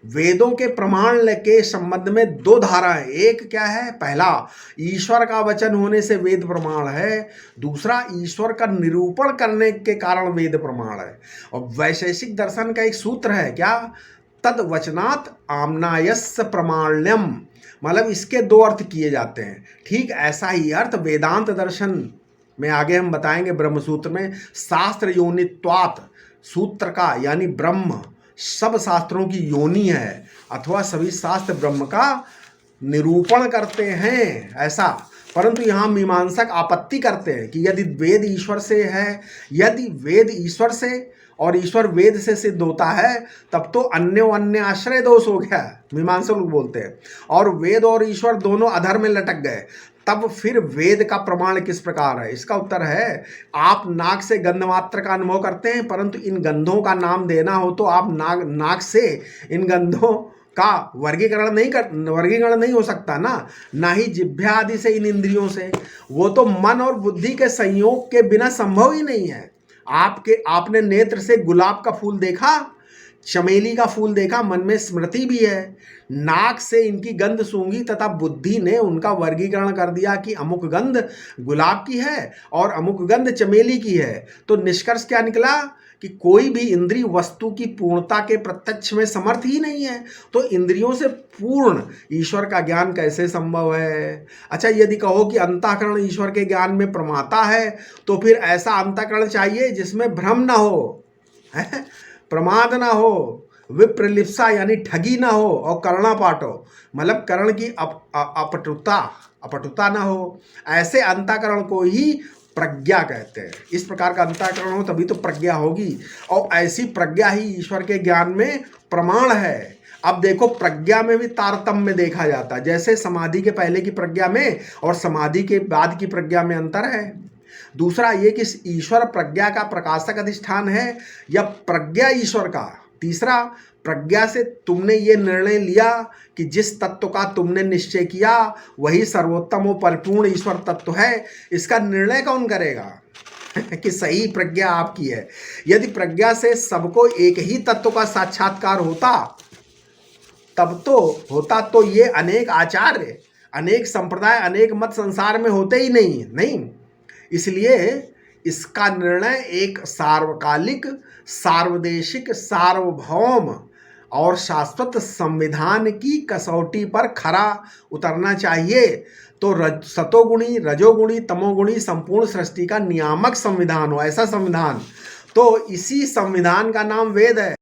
वेदों के प्रमाण के संबंध में दो धाराएं, एक क्या है, पहला ईश्वर का वचन होने से वेद प्रमाण है, दूसरा ईश्वर का निरूपण करने के कारण वेद प्रमाण है। और वैशेषिक दर्शन का एक सूत्र है क्या, तद वचनात् आम्नायस्य प्रमाण्यम, मतलब इसके दो अर्थ किए जाते हैं। ठीक ऐसा ही अर्थ वेदांत दर्शन में आगे हम बताएंगे ब्रह्मसूत्र में, शास्त्र योनित्वात्, सूत्र का यानी ब्रह्म सब शास्त्रों की योनि है, अथवा सभी शास्त्र ब्रह्म का निरूपण करते हैं ऐसा। परंतु यहाँ मीमांसक आपत्ति करते हैं कि यदि वेद ईश्वर से है, यदि वेद ईश्वर से और ईश्वर वेद से सिद्ध होता है, तब तो अन्य आश्रय दोष हो गया, मीमांसक लोग बोलते हैं, और वेद और ईश्वर दोनों अधर में लटक गए। तब फिर वेद का प्रमाण किस प्रकार है? इसका उत्तर है, आप नाक से गंध मात्र का अनुभव करते हैं, परंतु इन गंधों का नाम देना हो तो आप नाक से इन गंधों का वर्गीकरण नहीं हो सकता ना ही जिह्वा आदि से इन इंद्रियों से, वो तो मन और बुद्धि के संयोग के बिना संभव ही नहीं है। आपने नेत्र से गुलाब का फूल देखा, चमेली का फूल देखा, मन में स्मृति भी है, नाक से इनकी गंध सूंघी तथा बुद्धि ने उनका वर्गीकरण कर दिया कि अमुक गंध गुलाब की है और अमुक गंध चमेली की है। तो निष्कर्ष क्या निकला कि कोई भी इंद्रिय वस्तु की पूर्णता के प्रत्यक्ष में समर्थ ही नहीं है। तो इंद्रियों से पूर्ण ईश्वर का ज्ञान कैसे संभव है? अच्छा, यदि कहो कि अंतःकरण ईश्वर के ज्ञान में प्रमाता है, तो फिर ऐसा अंतःकरण चाहिए जिसमें भ्रम ना हो, प्रमाद ना हो, विप्रलिप्सा यानी ठगी ना हो, और कर्णापाठ हो, मतलब कर्ण की अपटुता ना हो। ऐसे अंतःकरण को ही प्रज्ञा कहते हैं। इस प्रकार का अंतःकरण हो तभी तो प्रज्ञा होगी, और ऐसी प्रज्ञा ही ईश्वर के ज्ञान में प्रमाण है। अब देखो, प्रज्ञा में भी तारतम्य देखा जाता है, जैसे समाधि के पहले की प्रज्ञा में और समाधि के बाद की प्रज्ञा में अंतर है। दूसरा ये कि ईश्वर प्रज्ञा का प्रकाशक अधिष्ठान है या प्रज्ञा ईश्वर का। तीसरा, प्रज्ञा से तुमने ये निर्णय लिया कि जिस तत्व का तुमने निश्चय किया वही सर्वोत्तम और परिपूर्ण ईश्वर तत्व है, इसका निर्णय कौन करेगा कि सही प्रज्ञा आपकी है? यदि प्रज्ञा से सबको एक ही तत्व का साक्षात्कार होता तो ये अनेक आचार्य, अनेक संप्रदाय, अनेक मत संसार में होते ही नहीं। इसलिए इसका निर्णय एक सार्वकालिक, सार्वदेशिक, सार्वभौम और शाश्वत संविधान की कसौटी पर खरा उतरना चाहिए। तो सतोगुणी, रजोगुणी, तमोगुणी संपूर्ण सृष्टि का नियामक संविधान हो, ऐसा संविधान। तो इसी संविधान का नाम वेद है।